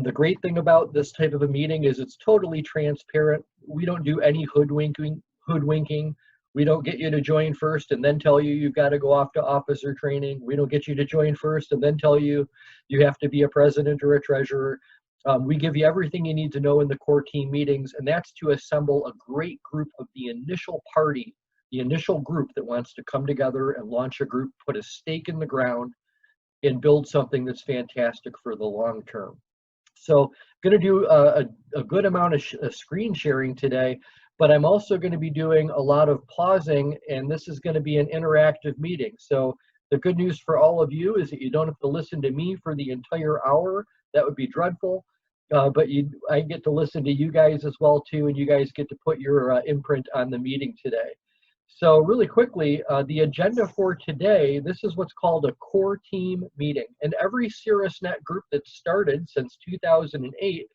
The great thing about this type of a meeting is it's totally transparent. We don't do any hoodwinking. We don't get you to join first and then tell you you've got to go off to officer training. We don't get you to join first and then tell you you have to be a president or a treasurer. We give you everything you need to know in the core team meetings, and that's to assemble a great group of the initial party, the initial group that wants to come together and launch a group, put a stake in the ground, and build something that's fantastic for the long term. So I'm going to do a good amount of screen sharing today, but I'm also going to be doing a lot of pausing, and this is going to be an interactive meeting. So the good news for all of you is that you don't have to listen to me for the entire hour. That would be dreadful, but I get to listen to you guys as well too, and you guys get to put your imprint on the meeting today. So really quickly, the agenda for today, this is what's called a core team meeting. And every Caerusnet group that's started since 2008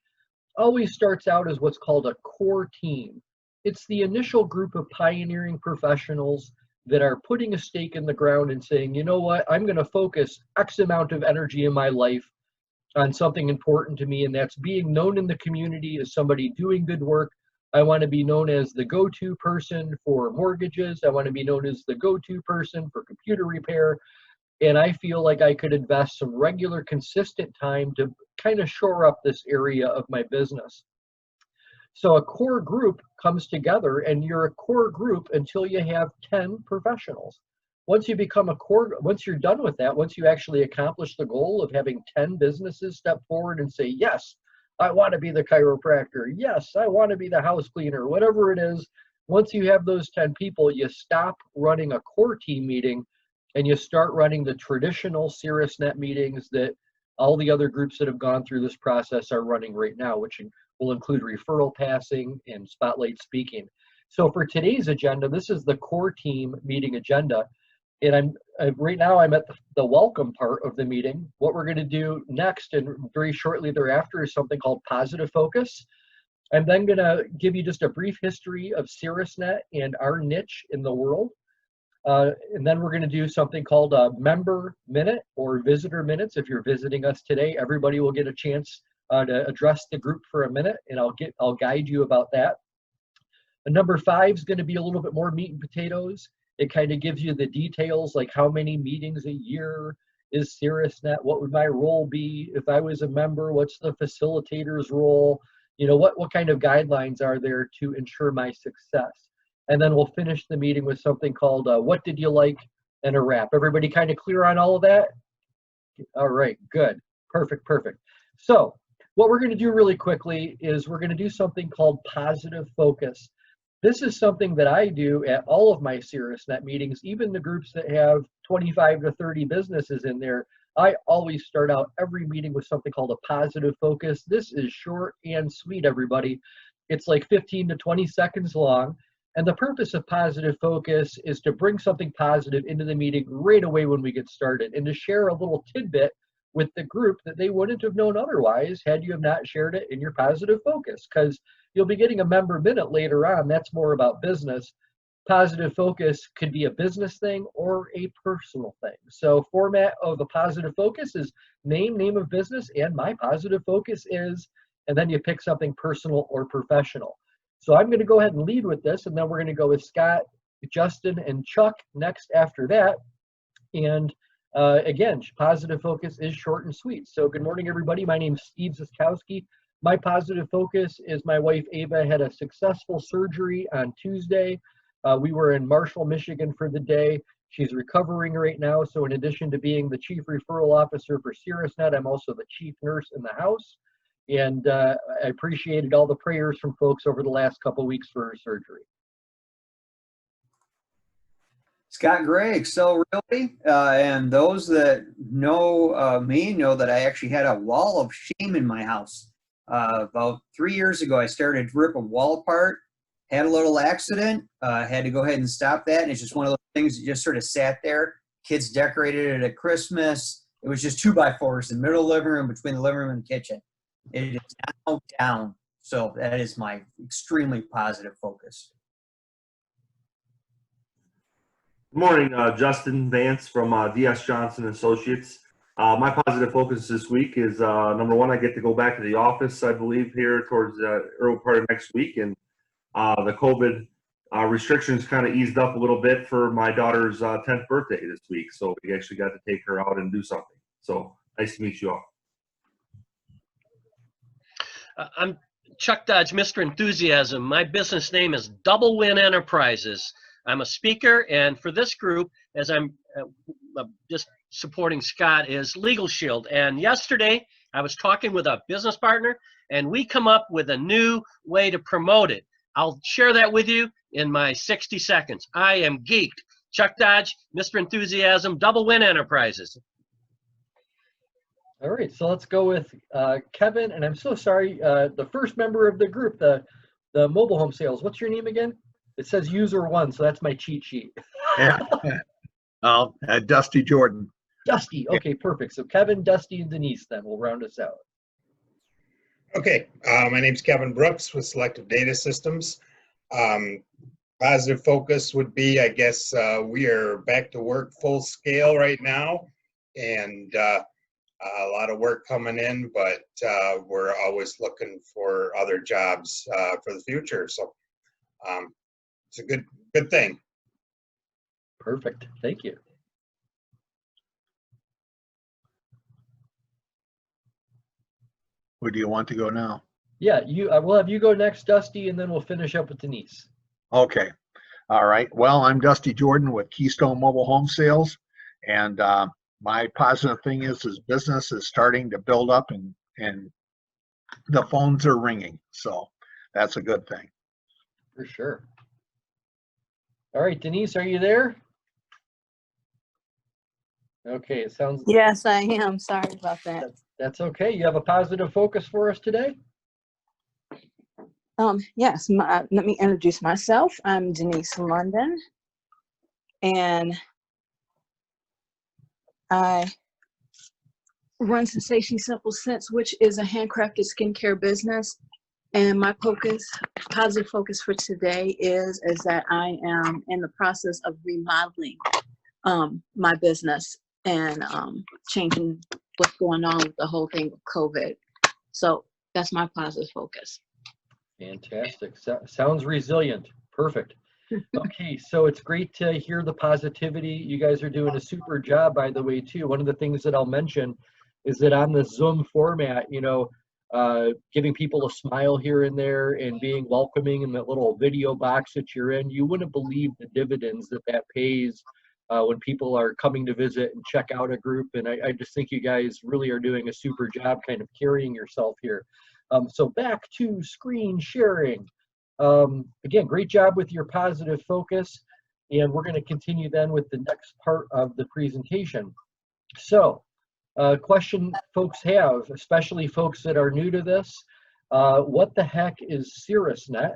always starts out as what's called a core team. It's the initial group of pioneering professionals that are putting a stake in the ground and saying, you know what, I'm going to focus X amount of energy in my life on something important to me, and that's being known in the community as somebody doing good work. I want to be known as the go-to person for mortgages. I want to be known as the go-to person for computer repair. And I feel like I could invest some regular, consistent time to kind of shore up this area of my business. So a core group comes together, and you're a core group until you have 10 professionals. Once you become a core, once you're done with that, once you actually accomplish the goal of having 10 businesses step forward and say, yes, I want to be the chiropractor. Yes, I want to be the house cleaner, whatever it is. Once you have those 10 people, you stop running a core team meeting and you start running the traditional Caerusnet meetings that all the other groups that have gone through this process are running right now, which will include referral passing and spotlight speaking. So for today's agenda, this is the core team meeting agenda. And right now I'm at the welcome part of the meeting. What we're going to do next and very shortly thereafter is something called positive focus. I'm then going to give you just a brief history of Caerusnet and our niche in the world. And then we're going to do something called a member minute or visitor minutes. If you're visiting us today, everybody will get a chance to address the group for a minute, and I'll guide you about that. And number 5 is going to be a little bit more meat and potatoes. It kind of gives you the details, like how many meetings a year is Caerusnet, what would my role be if I was a member, what's the facilitator's role, you know, what kind of guidelines are there to ensure my success. And then we'll finish the meeting with something called what did you like, and a wrap. Everybody kind of clear on all of that? All right, good, perfect. So what we're going to do really quickly is we're going to do something called positive focus. This is something that I do at all of my Caerusnet meetings, even the groups that have 25 to 30 businesses in there. I always start out every meeting with something called a positive focus. This is short and sweet, everybody. It's like 15 to 20 seconds long. And the purpose of positive focus is to bring something positive into the meeting right away when we get started, and to share a little tidbit with the group that they wouldn't have known otherwise had you have not shared it in your positive focus, because you'll be getting a member minute later on. That's more about business. Positive focus could be a business thing or a personal thing. So format of a positive focus is name of business, and my positive focus is, and then you pick something personal or professional. So I'm going to go ahead and lead with this, and then we're going to go with Scott, Justin, and Chuck next after that. And again, positive focus is short and sweet. So good morning, everybody. My name is Steve Zyskowski. My positive focus is my wife, Ava, had a successful surgery on Tuesday. We were in Marshall, Michigan for the day. She's recovering right now. So in addition to being the chief referral officer for Caerusnet, I'm also the chief nurse in the house. And I appreciated all the prayers from folks over the last couple of weeks for her surgery. Scott Gregg. So really, and those that know me know that I actually had a wall of shame in my house. About 3 years ago, I started to rip a wall apart, had a little accident, had to go ahead and stop that. And it's just one of those things that just sort of sat there. Kids decorated it at Christmas. It was just 2x4s in the middle of the living room, between the living room and the kitchen. It is now down. So that is my extremely positive focus. Good morning, Justin Vance from DS Johnson Associates. My positive focus this week is number one, I get to go back to the office, I believe, here towards the early part of next week. And the COVID restrictions kind of eased up a little bit for my daughter's 10th birthday this week. So we actually got to take her out and do something. So nice to meet you all. I'm Chuck Dodge, Mr. Enthusiasm. My business name is Double Win Enterprises. I'm a speaker, and for this group, as I'm just supporting Scott, is Legal Shield. And yesterday, I was talking with a business partner, and we come up with a new way to promote it. I'll share that with you in my 60 seconds. I am geeked. Chuck Dodge, Mr. Enthusiasm, Double Win Enterprises. All right, so let's go with Kevin, and I'm so sorry, the first member of the group, the mobile home sales. What's your name again? It says user 1, so that's my cheat sheet. Yeah. Dusty Jordan. Dusty, okay, perfect. So Kevin, Dusty, and Denise then will round us out. Okay, my name's Kevin Brooks with Selective Data Systems. Positive focus would be, I guess, we are back to work full scale right now, and a lot of work coming in, but we're always looking for other jobs for the future. So it's a good thing. Perfect, thank you. Where do you want to go now? Yeah, we'll have you go next, Dusty, and then we'll finish up with Denise. Okay. All right. Well, I'm Dusty Jordan with Keystone Mobile Home Sales, and my positive thing is business is starting to build up, and the phones are ringing, so that's a good thing. For sure. All right, Denise, are you there? Okay, it sounds. Yes, I am. Sorry about that. That's okay. You have a positive focus for us today? Yes, let me introduce myself. I'm Denise London, and I run Sensation Simple Scents, which is a handcrafted skincare business. And my positive focus for today is that I am in the process of remodeling my business and changing what's going on with the whole thing with COVID. So that's my positive focus. Fantastic. Sounds resilient. Perfect. Okay, so it's great to hear the positivity. You guys are doing a super job, by the way, too. One of the things that I'll mention is that on the Zoom format, you know, giving people a smile here and there and being welcoming in that little video box that you're in, you wouldn't believe the dividends that pays when people are coming to visit and check out a group. And I just think you guys really are doing a super job kind of carrying yourself here. So back to screen sharing. Again, great job with your positive focus. And we're going to continue then with the next part of the presentation. So question folks have, especially folks that are new to this, what the heck is Caerusnet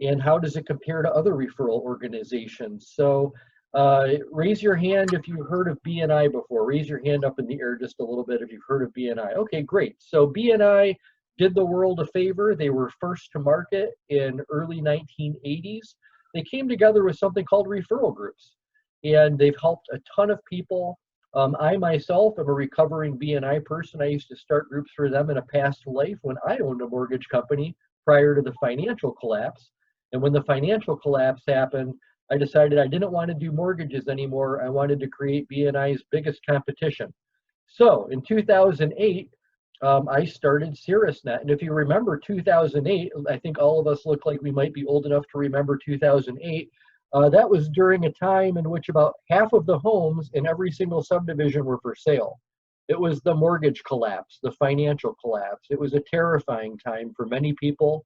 and how does it compare to other referral organizations? So raise your hand if you've heard of BNI before. Raise your hand up in the air just a little bit if you've heard of BNI. Okay, great. So BNI did the world a favor. They were first to market in early 1980s. They came together with something called referral groups, and they've helped a ton of people. I myself am a recovering BNI person. I used to start groups for them in a past life when I owned a mortgage company prior to the financial collapse. And when the financial collapse happened, I decided I didn't want to do mortgages anymore. I wanted to create BNI's biggest competition. So in 2008, I started Caerusnet. And if you remember 2008, I think all of us look like we might be old enough to remember 2008. That was during a time in which about half of the homes in every single subdivision were for sale. It was the mortgage collapse, the financial collapse. It was a terrifying time for many people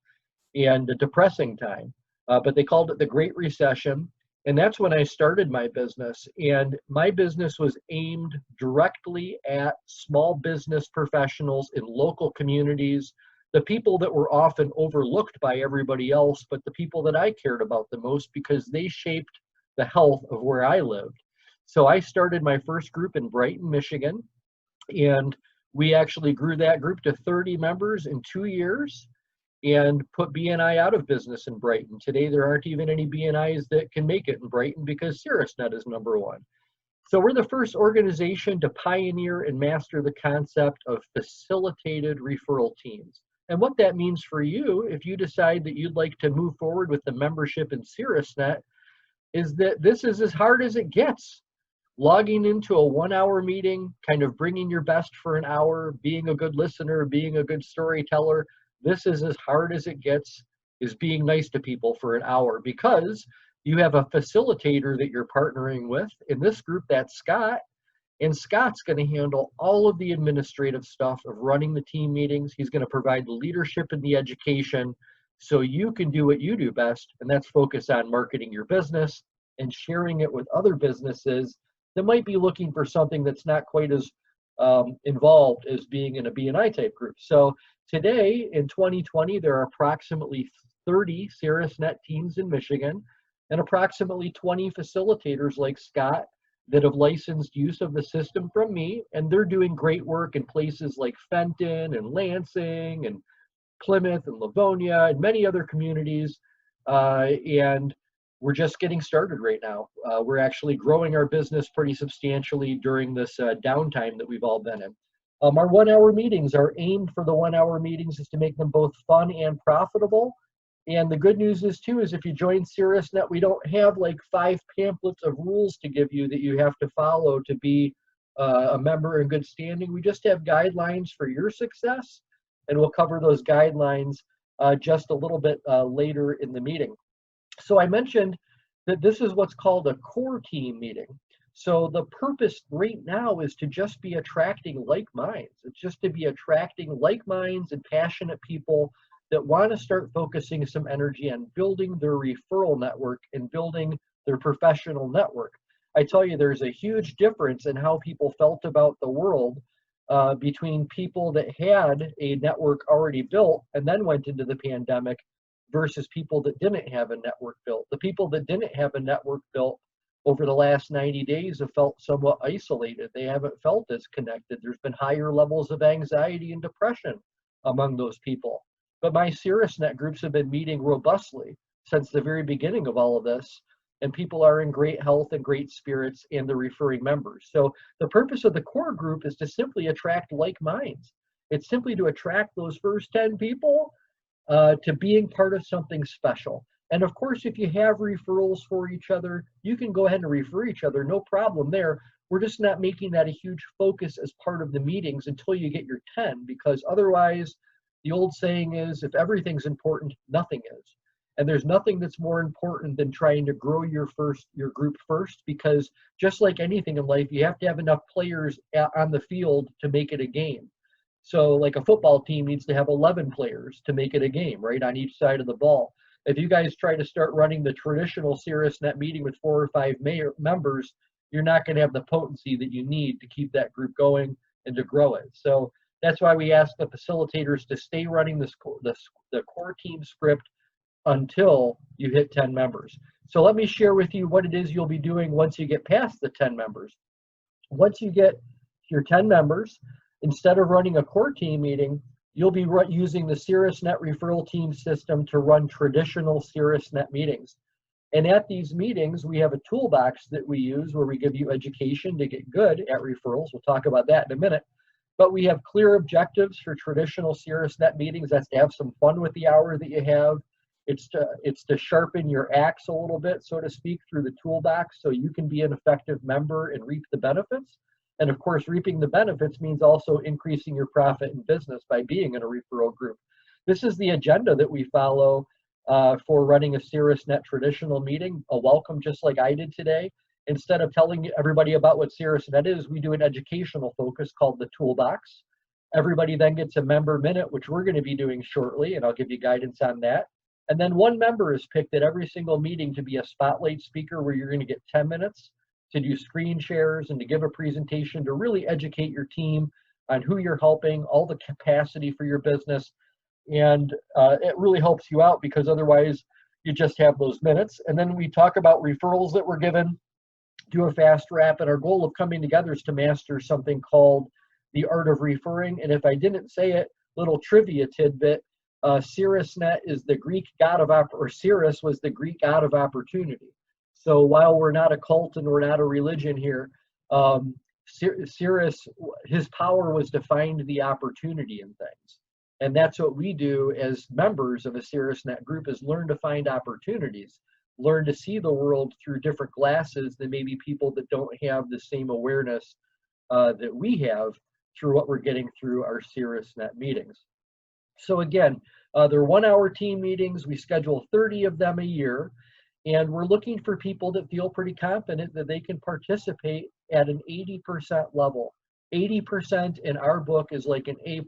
and a depressing time. But they called it the Great Recession. And that's when I started my business. And my business was aimed directly at small business professionals in local communities, the people that were often overlooked by everybody else, but the people that I cared about the most because they shaped the health of where I lived. So I started my first group in Brighton, Michigan, and we actually grew that group to 30 members in 2 years and put BNI out of business in Brighton. Today, there aren't even any BNIs that can make it in Brighton because Caerusnet is #1. So we're the first organization to pioneer and master the concept of facilitated referral teams. And what that means for you, if you decide that you'd like to move forward with the membership in Caerusnet, is that this is as hard as it gets. Logging into a 1-hour meeting, kind of bringing your best for an hour, being a good listener, being a good storyteller, this is as hard as it gets, is being nice to people for an hour, because you have a facilitator that you're partnering with. In this group, that's Scott. And Scott's going to handle all of the administrative stuff of running the team meetings. He's going to provide the leadership and the education so you can do what you do best, and that's focus on marketing your business and sharing it with other businesses that might be looking for something that's not quite as involved as being in a B&I type group. So today in 2020, there are approximately 30 Caerusnet teams in Michigan and approximately 20 facilitators like Scott that have licensed use of the system from me, and they're doing great work in places like Fenton and Lansing and Plymouth and Livonia and many other communities, and we're just getting started right now. We're actually growing our business pretty substantially during this downtime that we've all been in. Our 1-hour meetings are aimed for the 1-hour meetings is to make them both fun and profitable. And the good news is too, is if you join Caerusnet, we don't have like 5 pamphlets of rules to give you that you have to follow to be a member in good standing. We just have guidelines for your success, and we'll cover those guidelines just a little bit later in the meeting. So I mentioned that this is what's called a core team meeting. So the purpose right now is to just be attracting like minds. It's just to be attracting like minds and passionate people that want to start focusing some energy on building their referral network and building their professional network. I tell you, there's a huge difference in how people felt about the world between people that had a network already built and then went into the pandemic versus people that didn't have a network built. The people that didn't have a network built over the last 90 days have felt somewhat isolated. They haven't felt as connected. There's been higher levels of anxiety and depression among those people. But my Caerusnet groups have been meeting robustly since the very beginning of all of this, and people are in great health and great spirits, and they're referring members. So the purpose of the core group is to simply attract like minds. It's simply to attract those first 10 people to being part of something special. And of course, if you have referrals for each other, you can go ahead and refer each other, no problem there. We're just not making that a huge focus as part of the meetings until you get your 10, because otherwise, the old saying is, if everything's important, nothing is. And there's nothing that's more important than trying to grow your group first, because just like anything in life, you have to have enough players on the field to make it a game. So like a football team needs to have 11 players to make it a game, right, on each side of the ball. If you guys try to start running the traditional Caerusnet meeting with 4 or 5 members, you're not going to have the potency that you need to keep that group going and to grow it. So that's why we ask the facilitators to stay running the core team script until you hit 10 members. So let me share with you what it is you'll be doing once you get past the 10 members. Once you get your 10 members, instead of running a core team meeting, you'll be using the Caerusnet referral team system to run traditional Caerusnet meetings. And at these meetings, we have a toolbox that we use where we give you education to get good at referrals. We'll talk about that in a minute. But we have clear objectives for traditional Caerusnet meetings. That's to have some fun with the hour that you have. It's to sharpen your axe a little bit, so to speak, through the toolbox so you can be an effective member and reap the benefits. And of course, reaping the benefits means also increasing your profit in business by being in a referral group. This is the agenda that we follow for running a Caerusnet traditional meeting, a welcome just like I did today. Instead of telling everybody about what Caerusnet is, we do an educational focus called the Toolbox. Everybody then gets a member minute, which we're going to be doing shortly, and I'll give you guidance on that. And then one member is picked at every single meeting to be a spotlight speaker where you're going to get 10 minutes to do screen shares and to give a presentation to really educate your team on who you're helping, all the capacity for your business. And it really helps you out because otherwise you just have those minutes. And then we talk about referrals that were given, do a fast wrap, and our goal of coming together is to master something called the art of referring. And if I didn't say it, little trivia tidbit, Caerusnet is the Greek god of, or Ceres was the Greek god of opportunity. So while we're not a cult and we're not a religion here, Cirrus, his power was to find the opportunity in things. And that's what we do as members of a Caerusnet group, is learn to find opportunities, learn to see the world through different glasses than maybe people that don't have the same awareness that we have through what we're getting through our Caerusnet meetings. So again, they're 1-hour team meetings. We schedule 30 of them a year, and we're looking for people that feel pretty confident that they can participate at an 80% level. 80% in our book is like an A+.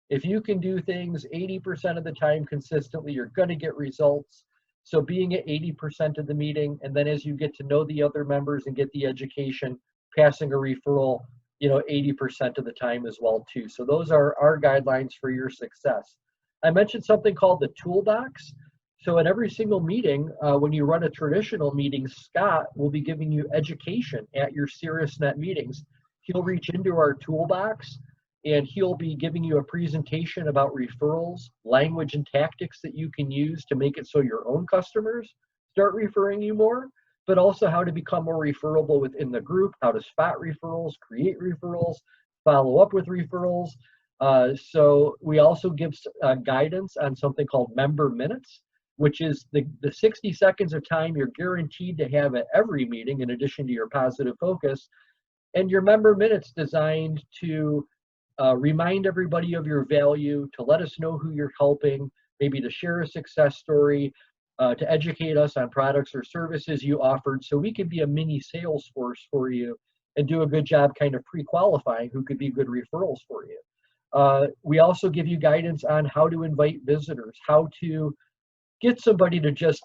If you can do things 80% of the time consistently, you're going to get results. So being at 80% of the meeting, and then as you get to know the other members and get the education, passing a referral, 80% of the time as well too. So those are our guidelines for your success. I mentioned something called the toolbox. So at every single meeting, when you run a traditional meeting, Scott will be giving you education at your Caerusnet meetings. He'll reach into our toolbox and he'll be giving you a presentation about referrals, language and tactics that you can use to make it so your own customers start referring you more, but also how to become more referable within the group, how to spot referrals, create referrals, follow up with referrals. So we also give guidance on something called member minutes, which is the 60 seconds of time you're guaranteed to have at every meeting in addition to your positive focus. And your member minutes designed to remind everybody of your value, to let us know who you're helping, maybe to share a success story, to educate us on products or services you offered, so we can be a mini sales force for you and do a good job kind of pre-qualifying who could be good referrals for you. We also give you guidance on how to invite visitors, how to get somebody to just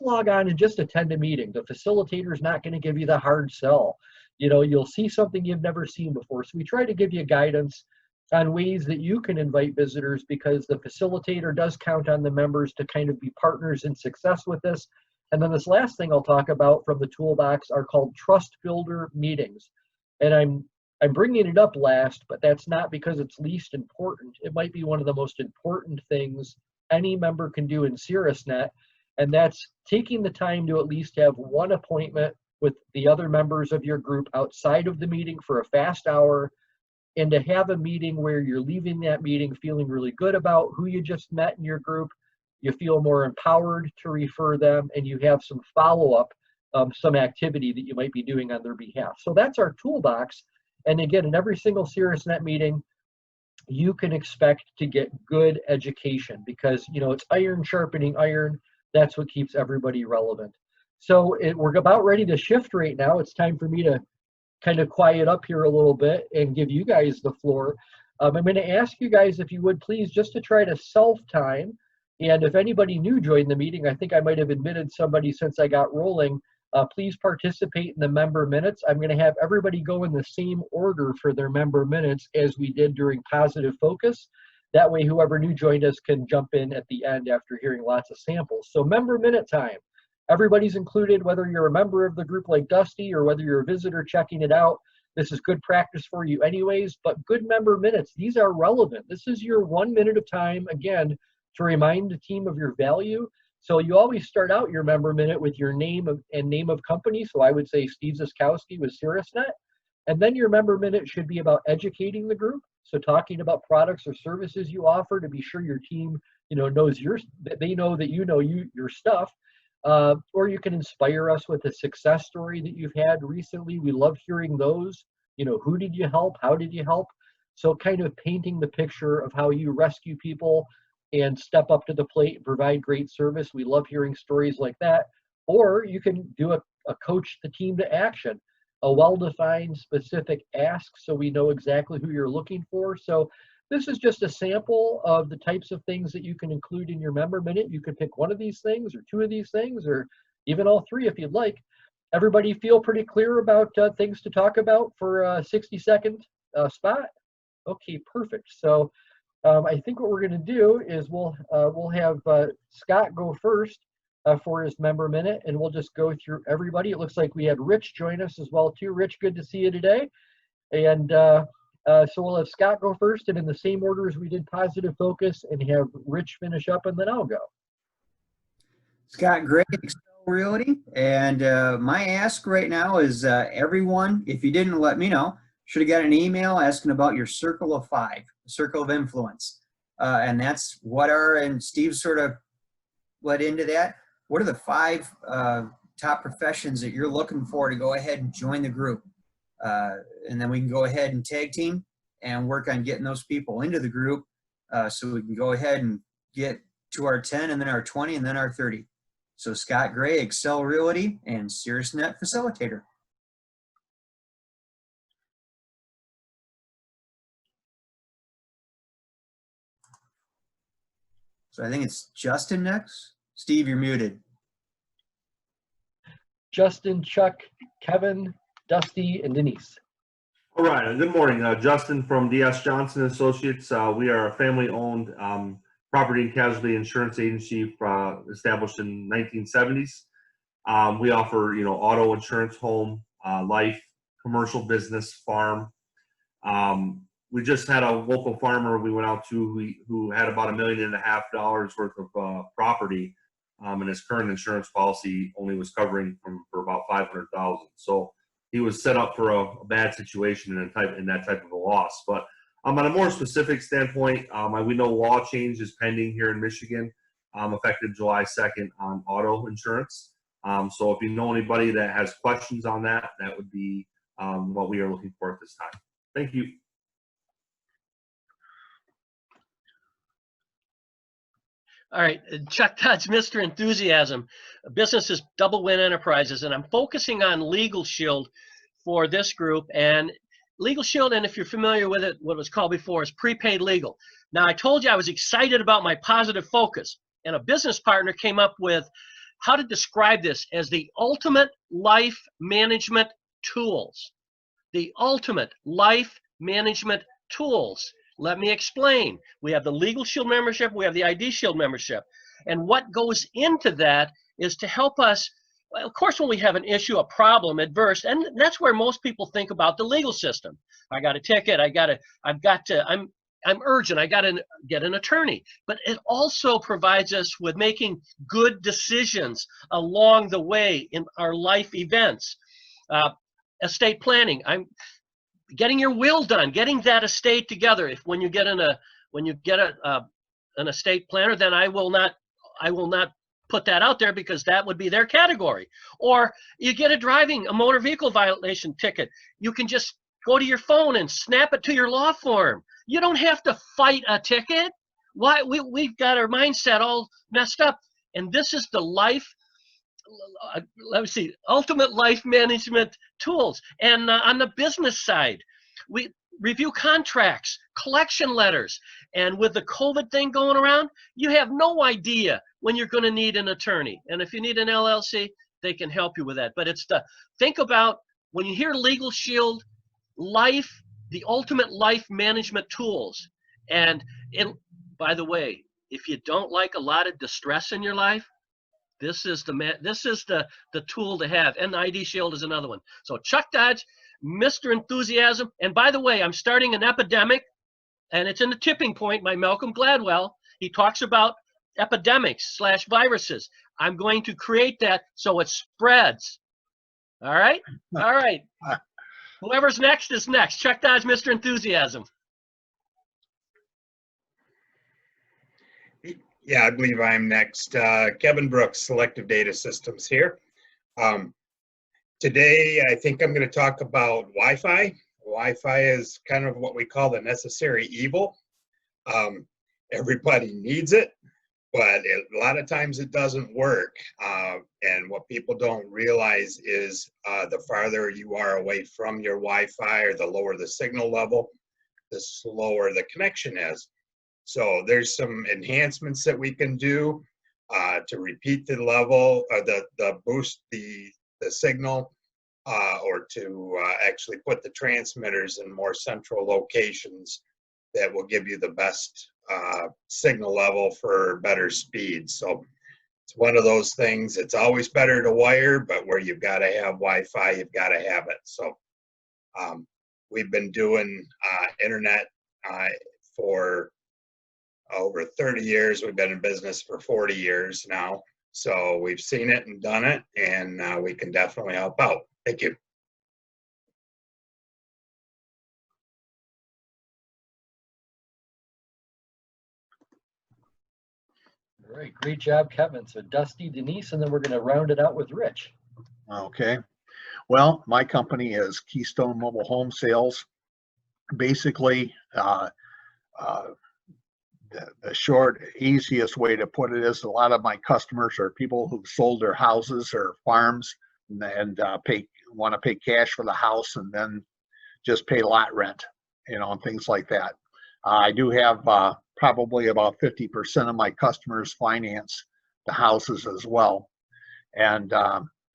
log on and just attend a meeting. The facilitator is not going to give you the hard sell. You'll see something you've never seen before. So we try to give you guidance on ways that you can invite visitors, because the facilitator does count on the members to kind of be partners in success with this. And then this last thing I'll talk about from the toolbox are called trust builder meetings. And I'm bringing it up last, but that's not because it's least important. It might be one of the most important things any member can do in Caerusnet, and that's taking the time to at least have one appointment with the other members of your group outside of the meeting for a fast hour, and to have a meeting where you're leaving that meeting feeling really good about who you just met in your group, you feel more empowered to refer them, and you have some follow-up, some activity that you might be doing on their behalf. So that's our toolbox. And again, in every single Caerusnet meeting, you can expect to get good education, because it's iron sharpening iron. That's what keeps everybody relevant. So we're about ready to shift right now. It's time for me to kind of quiet up here a little bit and give you guys the floor. I'm going to ask you guys, if you would please, just to try to self-time. And if anybody new joined the meeting, I think I might have admitted somebody since I got rolling, please participate in the member minutes. I'm going to have everybody go in the same order for their member minutes as we did during positive focus. That way, whoever new joined us can jump in at the end after hearing lots of samples. So member minute time. Everybody's included, whether you're a member of the group like Dusty or whether you're a visitor checking it out. This is good practice for you anyways, but good member minutes, these are relevant. This is your 1 minute of time, again, to remind the team of your value. So you always start out your member minute with your name and name of company. So I would say Steve Zyskowski with Caerusnet. And then your member minute should be about educating the group. So talking about products or services you offer to be sure your team, knows they know that your stuff. Or you can inspire us with a success story that you've had recently. We love hearing those. Who did you help? How did you help? So kind of painting the picture of how you rescue people and step up to the plate and provide great service. We love hearing stories like that. Or you can do a coach the team to action, a well-defined specific ask so we know exactly who you're looking for. So this is just a sample of the types of things that you can include in your member minute. You could pick one of these things or two of these things or even all three if you'd like. Everybody feel pretty clear about things to talk about for a 60-second spot? Okay, perfect. So I think what we're going to do is we'll have Scott go first for his member minute, and we'll just go through everybody. It looks like we had Rich join us as well too. Rich, good to see you today. And so we'll have Scott go first, and in the same order as we did positive focus, and have Rich finish up, and then I'll go. Scott, great. Realty. And my ask right now is everyone, if you didn't let me know, should have got an email asking about your circle of five, circle of influence. And that's what and Steve sort of led into that. What are the five top professions that you're looking for to go ahead and join the group? And then we can go ahead and tag team and work on getting those people into the group so we can go ahead and get to our 10 and then our 20 and then our 30. So Scott Gray, Excel Realty, and Caerusnet Facilitator. So I think it's Justin next. Steve, you're muted. Justin, Chuck, Kevin, Dusty, and Denise. All right. Good morning. Justin from DS Johnson Associates. We are a family-owned property and casualty insurance agency established in 1970s. We offer, auto insurance, home, life, commercial, business, farm. We just had a local farmer we went out to who had about $1.5 million worth of property, and his current insurance policy only was covering for about $500,000. So he was set up for a bad situation in that type of a loss. But on a more specific standpoint, we know law change is pending here in Michigan, effective July 2nd on auto insurance. So if you know anybody that has questions on that, that would be what we are looking for at this time. Thank you. All right, Chuck Dodge, Mr. Enthusiasm. Business is Double Win Enterprises, and I'm focusing on Legal Shield for this group. And Legal Shield, and if you're familiar with it, what it was called before is prepaid legal. Now, I told you I was excited about my positive focus, and a business partner came up with how to describe this as the ultimate life management tools. The ultimate life management tools. Let me explain. We have the Legal Shield membership, we have the ID Shield membership. And what goes into that is to help us, well, of course, when we have an issue, a problem, adverse, and that's where most people think about the legal system. I got a ticket, I'm urgent, I got to get an attorney. But it also provides us with making good decisions along the way in our life events. Estate planning, I'm getting your will done, getting that estate together. When you get an estate planner, then I will not put that out there because that would be their category. Or you get a motor vehicle violation ticket. You can just go to your phone and snap it to your law firm. You don't have to fight a ticket. Why? We've got our mindset all messed up. And this is the ultimate life management tools. And on the business side, we review contracts, collection letters, and with the COVID thing going around, you have no idea when you're going to need an attorney. And if you need an LLC, they can help you with that. But think about when you hear Legal Shield, the ultimate life management tools. And by the way, if you don't like a lot of distress in your life, this is the tool to have. And the ID Shield is another one. So Chuck Dodge, Mr. Enthusiasm. And by the way, I'm starting an epidemic, and it's in the tipping point by Malcolm Gladwell. He talks about epidemics / viruses. I'm going to create that so it spreads. All right? All right. Whoever's next is next. Chuck Dodge, Mr. Enthusiasm. Yeah, I believe I'm next. Kevin Brooks, Selective Data Systems here. Today, I think I'm going to talk about Wi-Fi. Wi-Fi is kind of what we call the necessary evil. Everybody needs it, but a lot of times it doesn't work. And what people don't realize is the farther you are away from your Wi-Fi or the lower the signal level, the slower the connection is. So there's some enhancements that we can do to repeat the level, the boost the signal, or to actually put the transmitters in more central locations that will give you the best signal level for better speed. So it's one of those things. It's always better to wire, but where you've got to have Wi-Fi, you've got to have it. So we've been doing internet for over 30 years. We've been in business for 40 years now. So we've seen it and done it, and we can definitely help out. Thank you. All right, great job, Kevin. So Dusty, Denise, and then we're going to round it out with Rich. Okay. Well, my company is Keystone Mobile Home Sales. Basically, the short, easiest way to put it is a lot of my customers are people who've sold their houses or farms and want to pay cash for the house and then just pay lot rent, and things like that. I do have probably about 50% of my customers finance the houses as well. And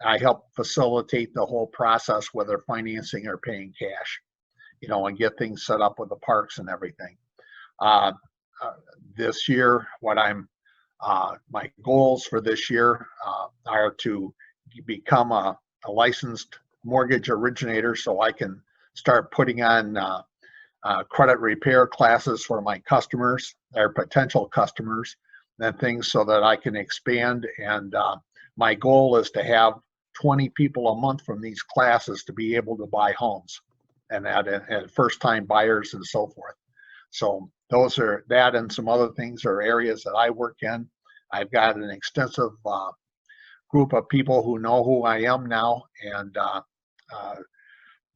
I help facilitate the whole process, whether financing or paying cash, and get things set up with the parks and everything. This year, my goals for this year are to become a licensed mortgage originator so I can start putting on credit repair classes for my customers, or potential customers, and things so that I can expand. And my goal is to have 20 people a month from these classes to be able to buy homes, and first-time buyers and so forth. So that and some other things are areas that I work in. I've got an extensive group of people who know who I am now, and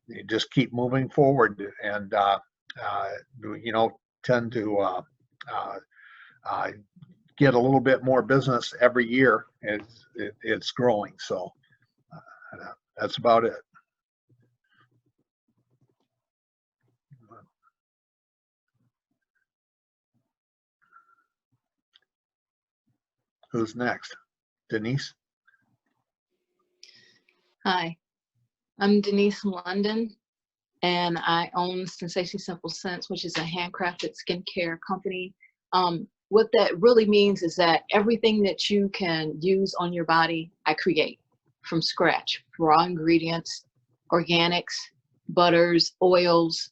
they just keep moving forward and tend to get a little bit more business every year. It's growing. So that's about it. Who's next? Denise? Hi, I'm Denise London, and I own Sensation Simple Scents, which is a handcrafted skincare company. What that really means is that everything that you can use on your body, I create from scratch. Raw ingredients, organics, butters, oils,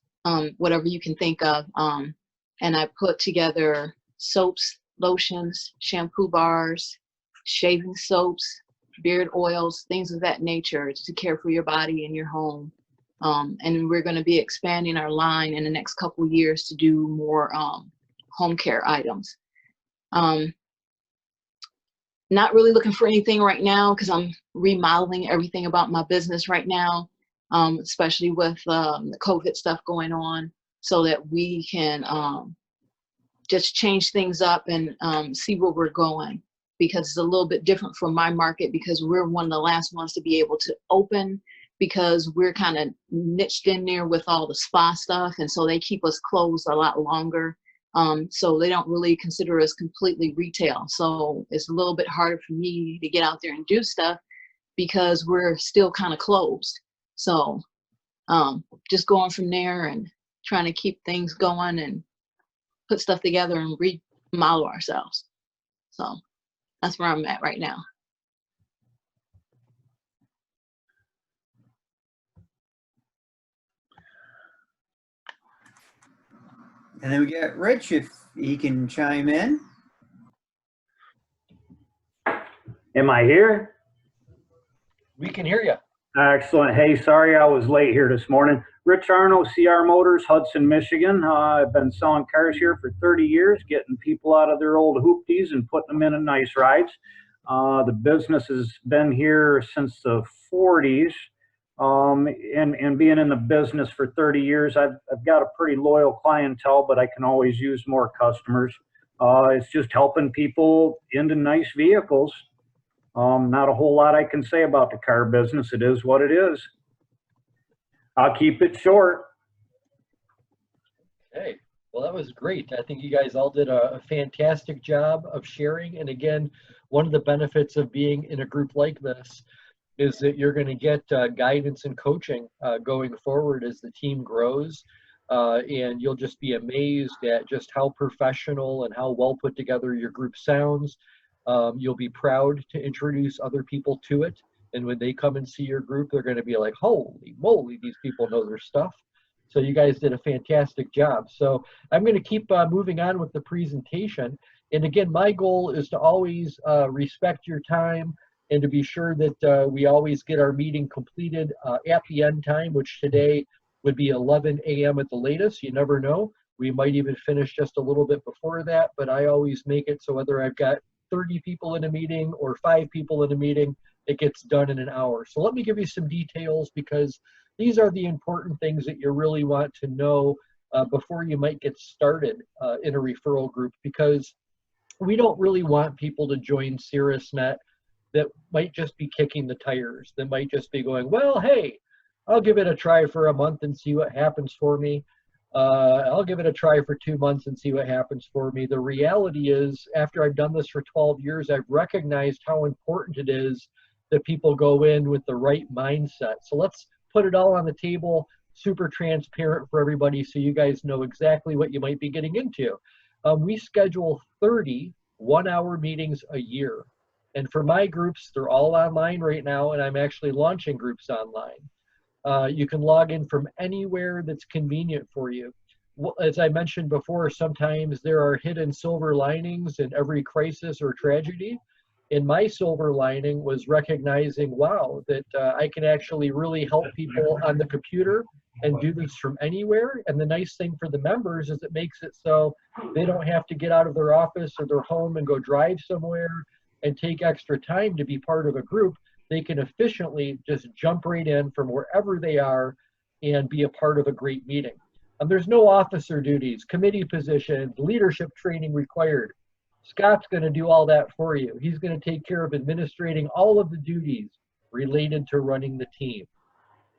whatever you can think of. And I put together soaps, lotions, shampoo bars, shaving soaps, beard oils, things of that nature to care for your body and your home. And we're going to be expanding our line in the next couple of years to do more home care items. Not really looking for anything right now because I'm remodeling everything about my business right now, especially with the COVID stuff going on, so that we can just change things up and see where we're going, because it's a little bit different from my market, because we're one of the last ones to be able to open, because we're kind of niched in there with all the spa stuff, and so they keep us closed a lot longer. So they don't really consider us completely retail. So it's a little bit harder for me to get out there and do stuff because we're still kind of closed. So just going from there and trying to keep things going and put stuff together and remodel ourselves. So that's where I'm at right now. And then we get Rich, if he can chime in. Am I here? We can hear you. Excellent. Hey, sorry I was late here this morning. Rich Arno, CR Motors, Hudson, Michigan. I've been selling cars here for 30 years, getting people out of their old hoopties and putting them in nice rides. The business has been here since the 40s. And being in the business for 30 years, I've got a pretty loyal clientele, but I can always use more customers. It's just helping people into nice vehicles. Not a whole lot I can say about the car business. It is what it is. I'll keep it short. Okay, well, that was great. I think you guys all did a fantastic job of sharing. And again, one of the benefits of being in a group like this is that you're going to get guidance and coaching going forward as the team grows. And you'll just be amazed at just how professional and how well put together your group sounds. You'll be proud to introduce other people to it. And when they come and see your group, they're going to be like, holy moly, these people know their stuff. So you guys did a fantastic job. So I'm going to keep moving on with the presentation. And again, my goal is to always respect your time and to be sure that we always get our meeting completed at the end time, which today would be 11 a.m. at the latest. You never know. We might even finish just a little bit before that, but I always make it so whether I've got 30 people in a meeting or 5 people in a meeting, it gets done in an hour. So let me give you some details, because these are the important things that you really want to know before you might get started in a referral group, because we don't really want people to join Caerusnet that might just be kicking the tires, that might just be going, well, hey, I'll give it a try for a month and see what happens for me. I'll give it a try for 2 months and see what happens for me. The reality is, after I've done this for 12 years, I've recognized how important it is that people go in with the right mindset. So let's put it all on the table, super transparent for everybody, so you guys know exactly what you might be getting into. We schedule 30 one-hour meetings a year. And for my groups, they're all online right now, and I'm actually launching groups online. You can log in from anywhere that's convenient for you. As I mentioned before, sometimes there are hidden silver linings in every crisis or tragedy. And my silver lining was recognizing, wow, that I can actually really help people on the computer and do this from anywhere. And the nice thing for the members is it makes it so they don't have to get out of their office or their home and go drive somewhere and take extra time to be part of a group. They can efficiently just jump right in from wherever they are and be a part of a great meeting. There's no officer duties, committee positions, leadership training required. Scott's going to do all that for you. He's going to take care of administrating all of the duties related to running the team.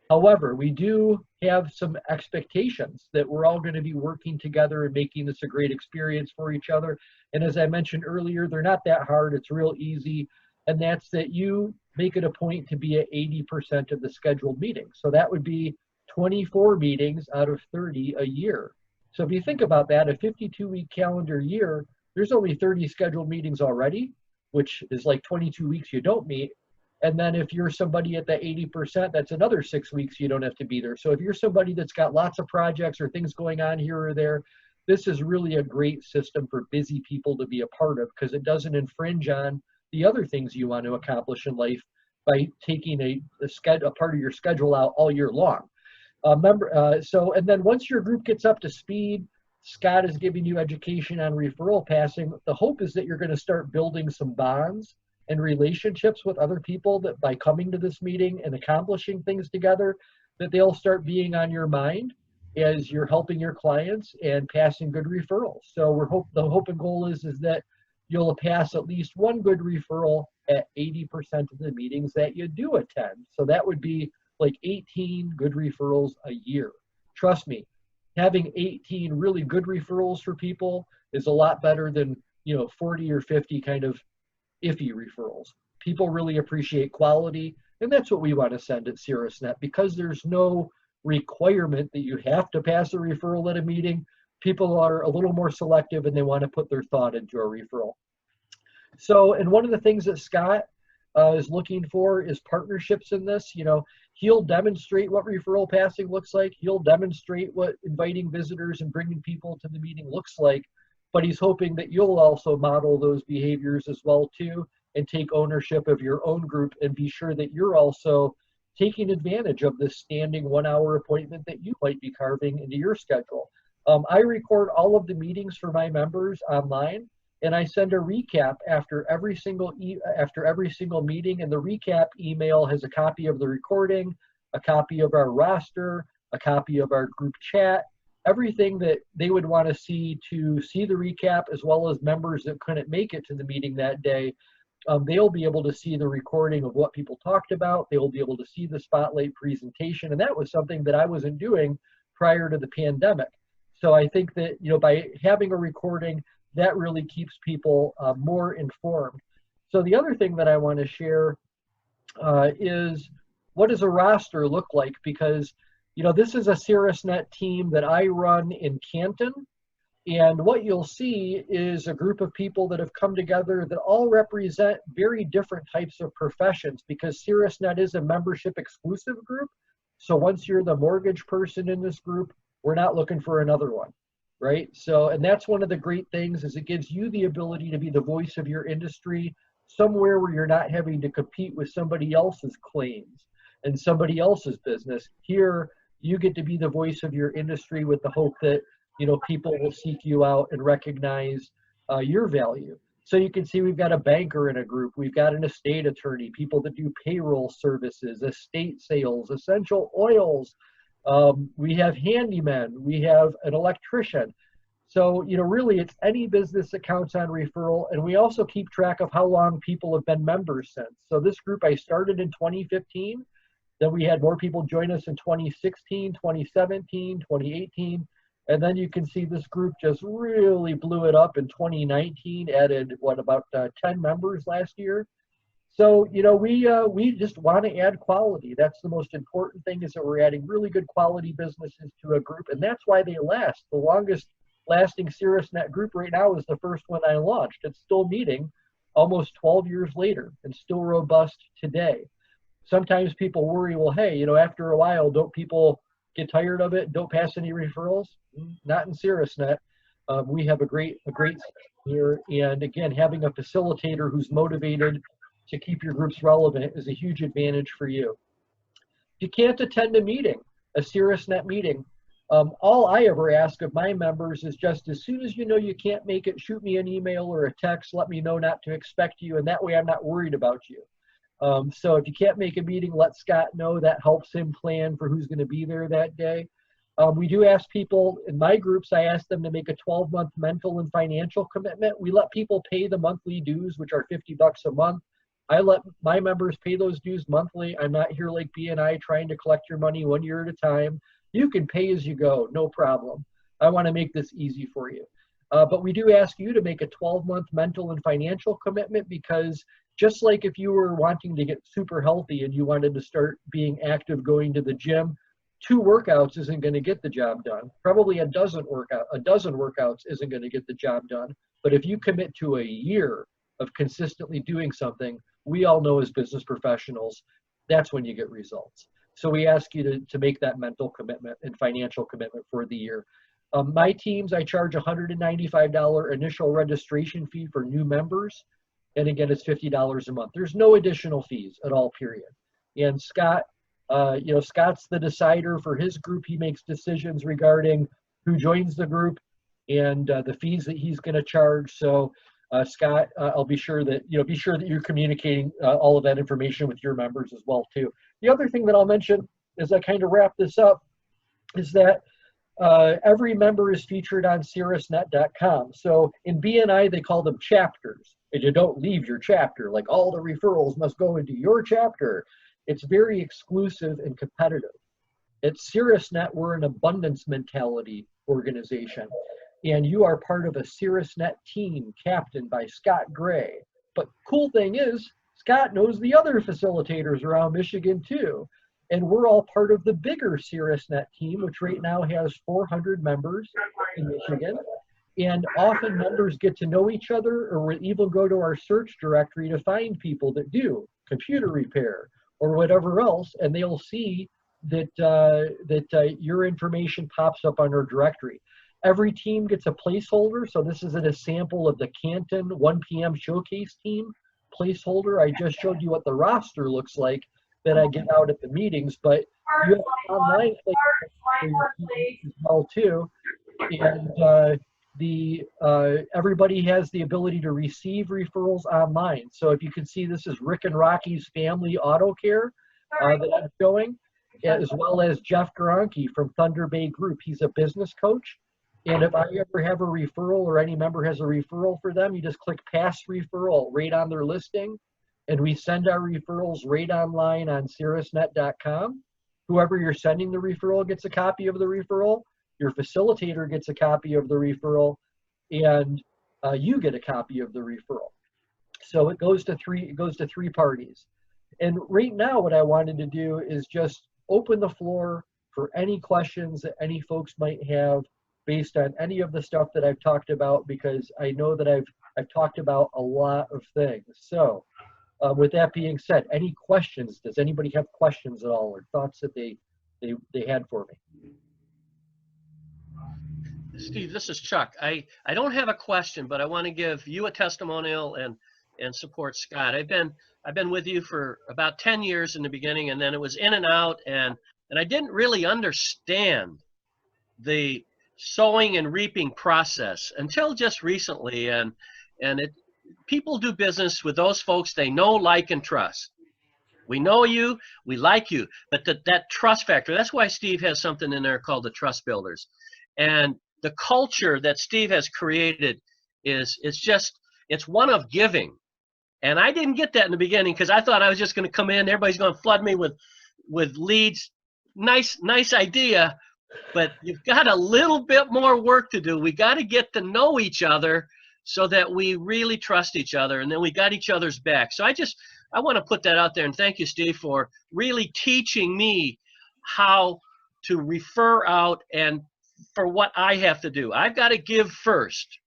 However, we do have some expectations that we're all going to be working together and making this a great experience for each other. And as I mentioned earlier, they're not that hard. It's real easy. And that's that you make it a point to be at 80% of the scheduled meetings. So that would be 24 meetings out of 30 a year. So if you think about that, a 52-week calendar year, there's only 30 scheduled meetings already, which is like 22 weeks you don't meet. And then if you're somebody at the 80%, that's another 6 weeks you don't have to be there. So if you're somebody that's got lots of projects or things going on here or there, this is really a great system for busy people to be a part of, because it doesn't infringe on the other things you want to accomplish in life by taking a part of your schedule out all year long. And then once your group gets up to speed, Scott is giving you education on referral passing. The hope is that you're going to start building some bonds and relationships with other people, that by coming to this meeting and accomplishing things together, that they'll start being on your mind as you're helping your clients and passing good referrals. So the hope and goal is that you'll pass at least one good referral at 80% of the meetings that you do attend. So that would be like 18 good referrals a year. Trust me, having 18 really good referrals for people is a lot better than 40 or 50 kind of iffy referrals. People really appreciate quality, and that's what we want to send at Caerusnet, because there's no requirement that you have to pass a referral at a meeting. People are a little more selective, and they want to put their thought into a referral. So, and one of the things that Scott is looking for is partnerships in this. He'll demonstrate what referral passing looks like. He'll demonstrate what inviting visitors and bringing people to the meeting looks like. But he's hoping that you'll also model those behaviors as well too, and take ownership of your own group and be sure that you're also taking advantage of this standing 1-hour appointment that you might be carving into your schedule. I record all of the meetings for my members online, and I send a recap after every single meeting, and the recap email has a copy of the recording, a copy of our roster, a copy of our group chat, everything that they would want to see the recap, as well as members that couldn't make it to the meeting that day. They'll be able to see the recording of what people talked about. They will be able to see the spotlight presentation, and that was something that I wasn't doing prior to the pandemic. So I think that by having a recording, that really keeps people more informed. So the other thing that I want to share is, what does a roster look like? Because this is a Caerusnet team that I run in Canton, and what you'll see is a group of people that have come together that all represent very different types of professions, because Caerusnet is a membership exclusive group. So once you're the mortgage person in this group, we're not looking for another one. right? So, and that's one of the great things, is it gives you the ability to be the voice of your industry somewhere where you're not having to compete with somebody else's claims and somebody else's business. Here, you get to be the voice of your industry with the hope that, you know, people will seek you out and recognize your value. So you can see we've got a banker in a group, we've got an estate attorney, people that do payroll services, estate sales, essential oils, we have handymen, we have an electrician. So, you know, really it's any business that counts on referral. And we also keep track of how long people have been members since. So this group I started in 2015, then we had more people join us in 2016, 2017, 2018. And then you can see this group just really blew it up in 2019, added, what, about 10 members last year. So, you know, we just want to add quality. That's the most important thing, is that we're adding really good quality businesses to a group. And that's why they last. The longest lasting Caerusnet group right now is the first one I launched. It's still meeting almost 12 years later and still robust today. Sometimes people worry, well, hey, you know, after a while, don't people get tired of it? Don't pass any referrals? Not in Caerusnet. We have a great here. And again, having a facilitator who's motivated to keep your groups relevant is a huge advantage for you. If you can't attend a meeting, a Caerusnet meeting, all I ever ask of my members is just, as soon as you know you can't make it, shoot me an email or a text, let me know not to expect you, and that way I'm not worried about you. So if you can't make a meeting, let Scott know. That helps him plan for who's going to be there that day. We do ask people, in my groups, I ask them to make a 12-month mental and financial commitment. We let people pay the monthly dues, which are $50 a month. I let my members pay those dues monthly. I'm not here like BNI trying to collect your money 1 year at a time. You can pay as you go, no problem. I want to make this easy for you. But we do ask you to make a 12-month mental and financial commitment, because just like if you were wanting to get super healthy and you wanted to start being active, going to the gym, 2 workouts isn't going to get the job done. Probably a dozen workouts isn't going to get the job done. But if you commit to a year of consistently doing something, we all know as business professionals, that's when you get results. So we ask you to make that mental commitment and financial commitment for the year. My teams, I charge $195 initial registration fee for new members. And again, it's $50 a month. There's no additional fees at all, period. And Scott, you know, Scott's the decider for his group. He makes decisions regarding who joins the group and the fees that he's going to charge. So Scott, I'll be sure that, be sure that you're communicating all of that information with your members as well too. The other thing that I'll mention as I kind of wrap this up is that every member is featured on Caerusnet.com. So in BNI, they call them chapters, and you don't leave your chapter. Like, all the referrals must go into your chapter. It's very exclusive and competitive. At Caerusnet, we're an abundance mentality organization, and you are part of a Caerusnet team captained by Scott Gray. But cool thing is, Scott knows the other facilitators around Michigan too. And we're all part of the bigger Caerusnet team, which right now has 400 members in Michigan. And often members get to know each other, or will even go to our search directory to find people that do computer repair or whatever else, and they'll see that your information pops up on our directory. Every team gets a placeholder. So this is a sample of the Canton 1 p.m. showcase team placeholder. I just showed you what the roster looks like that I get out at the meetings, but you have online as well too. And everybody has the ability to receive referrals online. So if you can see, this is Rick and Rocky's Family Auto Care that I'm showing, as well as Jeff Garanke from Thunder Bay Group. He's a business coach. And if I ever have a referral, or any member has a referral for them, you just click Pass Referral right on their listing, and we send our referrals right online on Caerusnet.com. Whoever you're sending the referral gets a copy of the referral, your facilitator gets a copy of the referral, and you get a copy of the referral. So it goes to three parties. And right now, what I wanted to do is just open the floor for any questions that any folks might have based on any of the stuff that I've talked about, because I know that I've talked about a lot of things. So with that being said, any questions? Does anybody have questions at all, or thoughts that they had for me? Steve, this is Chuck. I don't have a question, but I want to give you a testimonial and support Scott. I've been with you for about 10 years in the beginning, and then it was in and out, and I didn't really understand the sowing and reaping process until just recently. And people do business with those folks they know, like, and trust. We know you, we like you, but that trust factor, that's why Steve has something in there called the Trust Builders. And the culture that Steve has created it's one of giving. And I didn't get that in the beginning because I thought I was just going to come in, everybody's going to flood me with leads. Nice idea, but you've got a little bit more work to do. We got to get to know each other so that we really trust each other, and then we got each other's back. So I want to put that out there, and thank you, Steve, for really teaching me how to refer out and for what I have to do. I've got to give first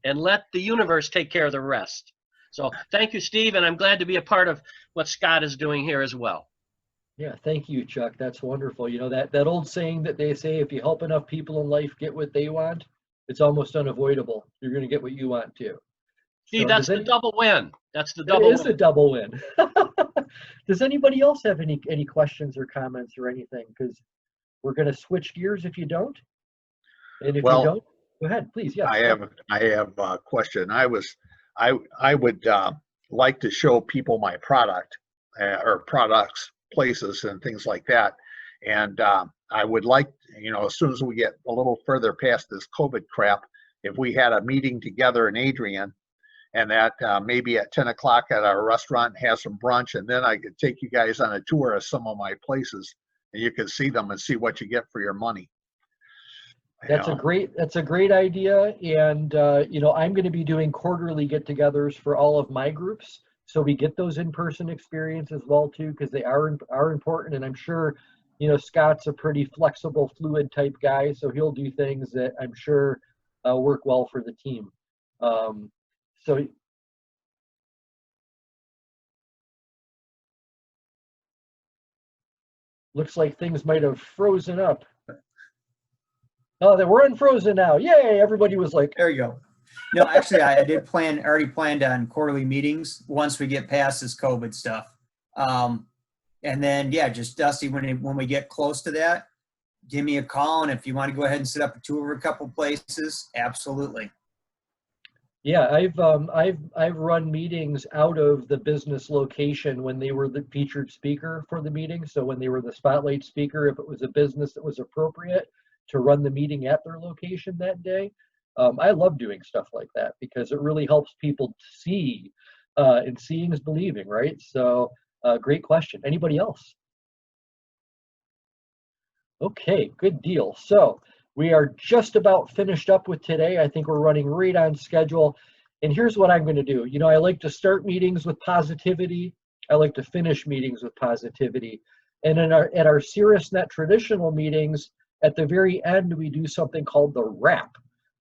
and let the universe take care of the rest. So thank you, Steve, and I'm glad to be a part of what Scott is doing here as well. Yeah, thank you, Chuck. That's wonderful. You know, that old saying that they say, if you help enough people in life get what they want, it's almost unavoidable. You're going to get what you want too. See, So that's the double win. That's the double It win. is a double win. Does anybody else have any questions or comments or anything? Because we're going to switch gears if you don't. And if you don't, go ahead, please. Yes. I have a question. I would like to show people my product or products, places, and things like that. And I would like, you know, as soon as we get a little further past this COVID crap, if we had a meeting together in Adrian, and that maybe at 10 o'clock at our restaurant, have some brunch, and then I could take you guys on a tour of some of my places, and you can see them and see what you get for your money. That's a great idea. And you know, I'm going to be doing quarterly get-togethers for all of my groups, so we get those in-person experience as well too, because they are important. And I'm sure, you know, Scott's a pretty flexible, fluid type guy, so he'll do things that I'm sure work well for the team. So looks like things might have frozen up. Oh, we're unfrozen now. Yay! Everybody was like, There you go. No, actually, I already planned on quarterly meetings once we get past this COVID stuff. And then, yeah, just Dusty, when we get close to that, give me a call. And if you want to go ahead and set up a tour of a couple places, absolutely. Yeah, I've run meetings out of the business location when they were the featured speaker for the meeting. So when they were the spotlight speaker, if it was a business that was appropriate to run the meeting at their location that day. I love doing stuff like that because it really helps people see, and seeing is believing, right? So great question. Anybody else? Okay, good deal. So we are just about finished up with today. I think we're running right on schedule. And here's what I'm going to do. You know, I like to start meetings with positivity. I like to finish meetings with positivity. And at our Caerusnet traditional meetings, at the very end, we do something called the wrap.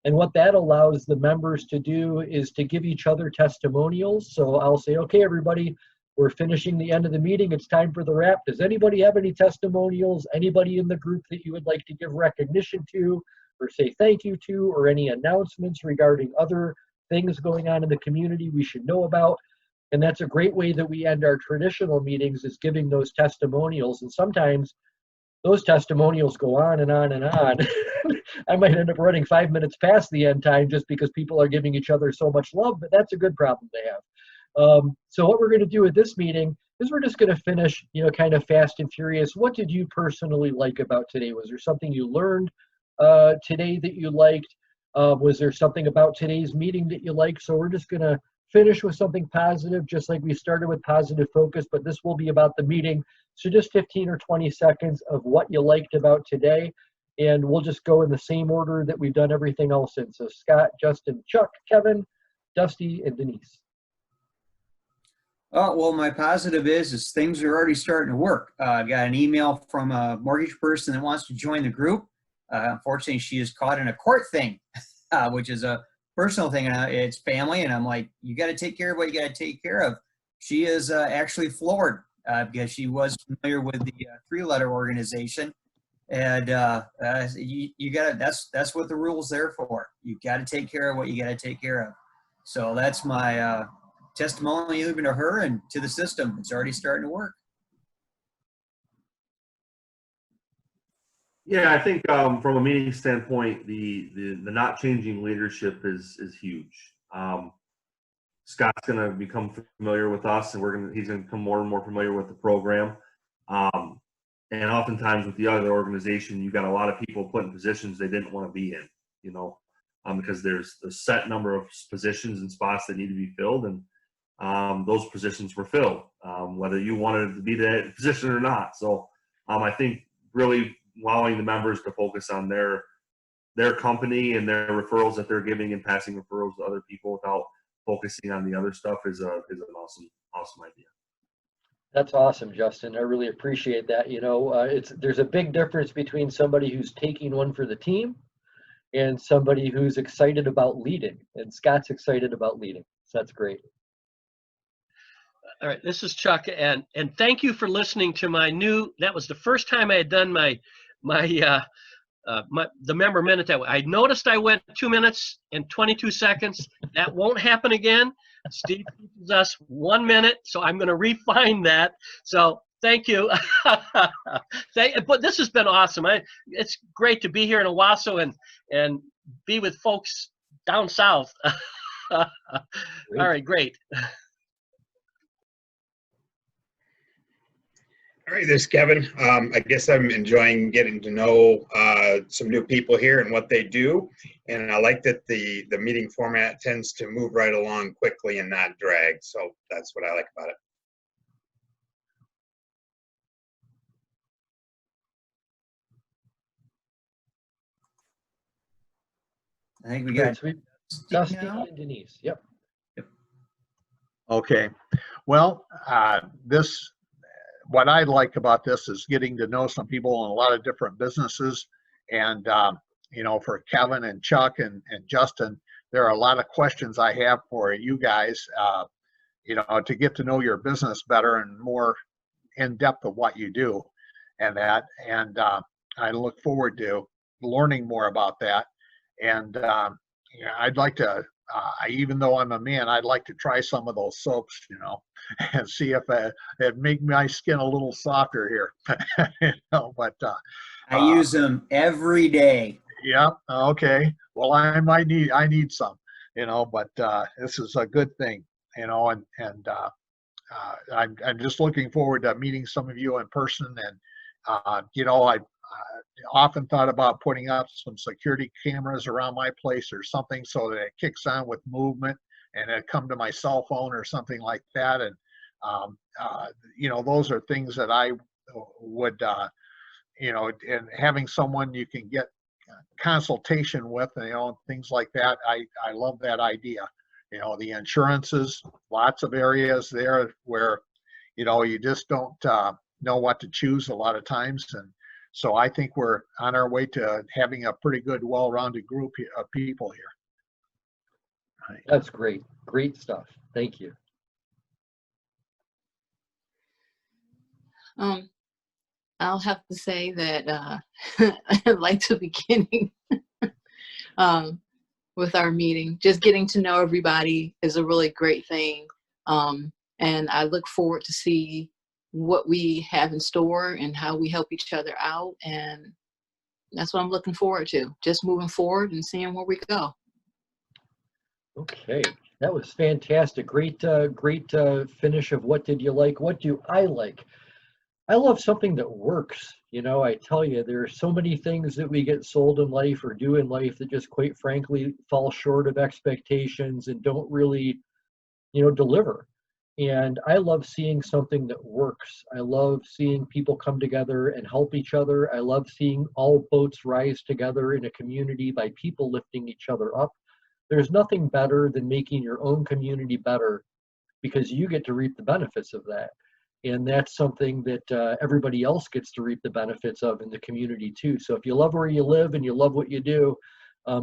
And what that allows the members to do is to give each other testimonials. So I'll say, okay, everybody, we're finishing the end of the meeting. It's time for the wrap. Does anybody have any testimonials? Anybody in the group that you would like to give recognition to or say thank you to, or any announcements regarding other things going on in the community we should know about? And that's a great way that we end our traditional meetings, is giving those testimonials. And sometimes those testimonials go on and on and on. I might end up running 5 minutes past the end time just because people are giving each other so much love, but that's a good problem to have. So what we're going to do at this meeting is we're just going to finish, you know, kind of fast and furious. What did you personally like about today? Was there something you learned today that you liked? Was there something about today's meeting that you liked? So we're just going to finish with something positive, just like we started with positive focus, but this will be about the meeting. So just 15 or 20 seconds of what you liked about today, and we'll just go in the same order that we've done everything else in. So Scott, Justin, Chuck, Kevin, Dusty, and Denise. Oh, well, my positive is things are already starting to work. I got an email from a mortgage person that wants to join the group. Unfortunately, she is caught in a court thing, which is a personal thing, and it's family. And I'm like, you got to take care of what you got to take care of. She is actually floored because she was familiar with the three-letter organization. And you got to, that's what the rule's there for. You got to take care of what you got to take care of. So that's my testimony even to her and to the system. It's already starting to work. Yeah, I think from a meeting standpoint, the not changing leadership is huge. Scott's going to become familiar with us, and he's going to become more and more familiar with the program. And oftentimes with the other organization, you've got a lot of people put in positions they didn't want to be in, you know, because there's a set number of positions and spots that need to be filled, and those positions were filled, whether you wanted to be that position or not. So I think really allowing the members to focus on their company and their referrals that they're giving and passing referrals to other people without focusing on the other stuff is an awesome idea. That's awesome, Justin. I really appreciate that. You know, there's a big difference between somebody who's taking one for the team and somebody who's excited about leading. And Scott's excited about leading. So that's great. All right, this is Chuck, and thank you for listening to that was the first time I had done the member minute that way. I noticed I went 2 minutes and 22 seconds. That won't happen again. Steve teaches us 1 minute, so I'm going to refine that. So thank you. But this has been awesome. It's great to be here in Owasso and be with folks down south. All right, great. All right, this is Kevin. I guess I'm enjoying getting to know some new people here and what they do. And I like that the meeting format tends to move right along quickly and not drag. So that's what I like about it. I think we got Dusty now. and Denise. Yep. Okay. Well, what I like about this is getting to know some people in a lot of different businesses. And, you know, for Kevin and Chuck and Justin, there are a lot of questions I have for you guys, you know, to get to know your business better and more in depth of what you do and that. And I look forward to learning more about that. And yeah, I'd like to, even though I'm a man, I'd like to try some of those soaps, you know, and see if it make my skin a little softer here. You know, but I use them every day. Yeah. Okay. Well, I need some, you know, but this is a good thing, you know, and I'm just looking forward to meeting some of you in person. And you know, I often thought about putting up some security cameras around my place or something so that it kicks on with movement and it come to my cell phone or something like that. And you know, those are things that I would, you know, and having someone you can get consultation with, you know, things like that. I love that idea. You know, the insurances, lots of areas there where, you know, you just don't know what to choose a lot of times. And so I think we're on our way to having a pretty good, well-rounded group of people here. Right. That's great. Great stuff. Thank you. I'll have to say that I like the beginning with our meeting. Just getting to know everybody is a really great thing. And I look forward to see what we have in store and how we help each other out. And that's what I'm looking forward to, just moving forward and seeing where we go. Okay, that was fantastic. Great finish of what did you like? What do I like? I love something that works. You know, I tell you, there are so many things that we get sold in life or do in life that just quite frankly fall short of expectations and don't really, you know, deliver. And I love seeing something that works. I love seeing people come together and help each other. I love seeing all boats rise together in a community by people lifting each other up. There's nothing better than making your own community better because you get to reap the benefits of that. And that's something that everybody else gets to reap the benefits of in the community too. So if you love where you live and you love what you do,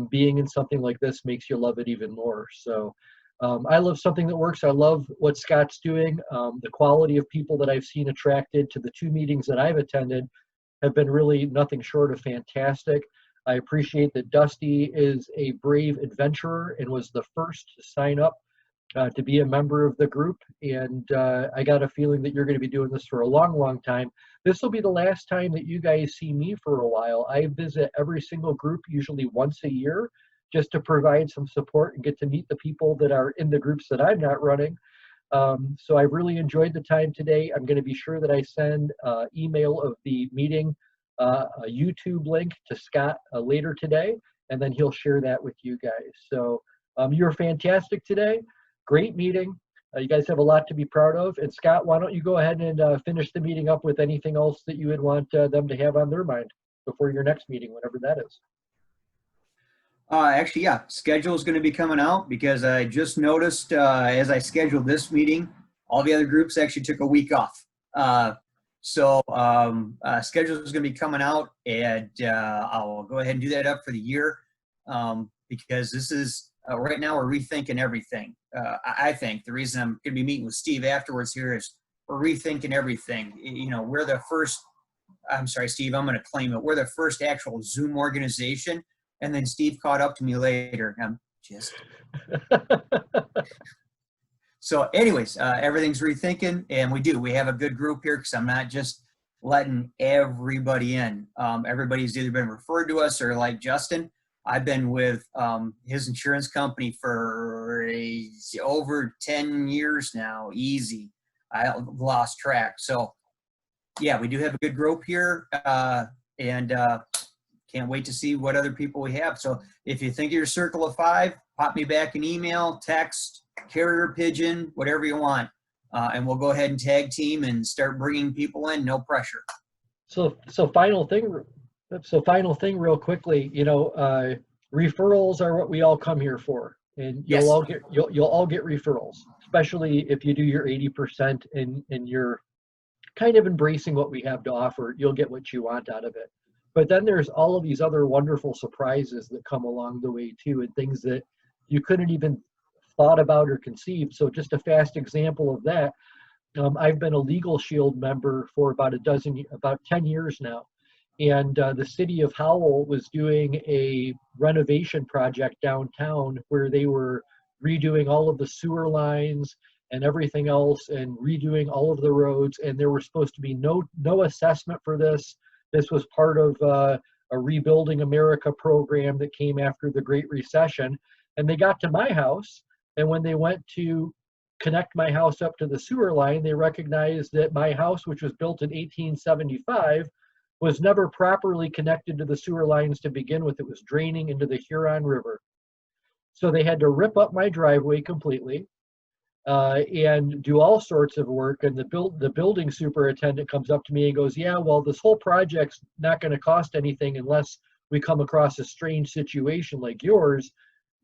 being in something like this makes you love it even more. So I love something that works. I love what Scott's doing. The quality of people that I've seen attracted to the 2 meetings that I've attended have been really nothing short of fantastic. I appreciate that Dusty is a brave adventurer and was the first to sign up to be a member of the group. And I got a feeling that you're going to be doing this for a long, long time. This will be the last time that you guys see me for a while. I visit every single group, usually once a year, just to provide some support and get to meet the people that are in the groups that I'm not running. So I really enjoyed the time today. I'm going to be sure that I send email of the meeting, a YouTube link to Scott later today, and then he'll share that with you guys. So you're fantastic today. Great meeting. You guys have a lot to be proud of. And Scott, why don't you go ahead and finish the meeting up with anything else that you would want them to have on their mind before your next meeting, whatever that is. Actually, yeah, schedule is going to be coming out because I just noticed as I scheduled this meeting, all the other groups actually took a week off. So schedule is going to be coming out, and I'll go ahead and do that up for the year because this is right now we're rethinking everything. I think the reason I'm going to be meeting with Steve afterwards here is we're rethinking everything. You know, we're the first. I'm sorry, Steve. I'm going to claim it. We're the first actual Zoom organization. And then Steve caught up to me later. I'm just. So anyways, everything's rethinking, and we have a good group here because I'm not just letting everybody in. Everybody's either been referred to us or like Justin. I've been with his insurance company for over 10 years now, easy. I lost track. So yeah, we do have a good group here, and can't wait to see what other people we have. So if you think of your circle of 5, pop me back an email, text, carrier pigeon, whatever you want. And we'll go ahead and tag team and start bringing people in, no pressure. So final thing real quickly, you know, referrals are what we all come here for. And you'll all get referrals, especially if you do your 80% and you're kind of embracing what we have to offer. You'll get what you want out of it. But then there's all of these other wonderful surprises that come along the way too, and things that you couldn't even thought about or conceive. So just a fast example of that, I've been a Legal Shield member for about 10 years now. And the city of Howell was doing a renovation project downtown where they were redoing all of the sewer lines and everything else and redoing all of the roads. And there was supposed to be no assessment for this. This was part of a Rebuilding America program that came after the Great Recession. And they got to my house, and when they went to connect my house up to the sewer line, they recognized that my house, which was built in 1875, was never properly connected to the sewer lines to begin with. It was draining into the Huron River. So they had to rip up my driveway completely and do all sorts of work. And the building superintendent comes up to me and goes, yeah, well, this whole project's not going to cost anything unless we come across a strange situation like yours.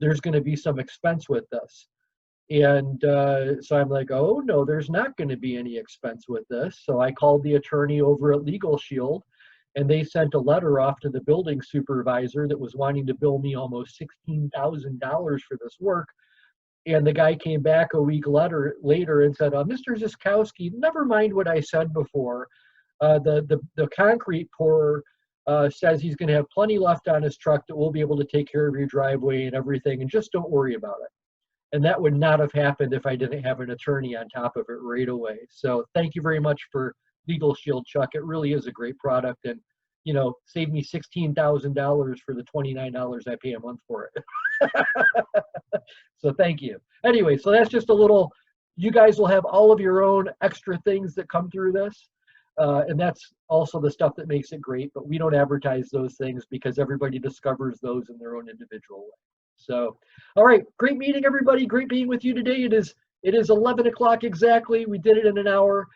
There's going to be some expense with this. And so I'm like, oh, no, there's not going to be any expense with this. So I called the attorney over at Legal Shield, and they sent a letter off to the building supervisor that was wanting to bill me almost $16,000 for this work. And the guy came back a week later and said, Mr. Zyskowski, never mind what I said before. The concrete pourer says he's going to have plenty left on his truck that we'll be able to take care of your driveway and everything, and just don't worry about it. And that would not have happened if I didn't have an attorney on top of it right away. So thank you very much for Legal Shield, Chuck. It really is a great product, and you know, saved me $16,000 for the $29 I pay a month for it. So thank you. Anyway, so that's just a little, you guys will have all of your own extra things that come through this. And that's also the stuff that makes it great, but we don't advertise those things because everybody discovers those in their own individual way. So, all right, great meeting, everybody. Great being with you today. It is 11 o'clock exactly. We did it in an hour.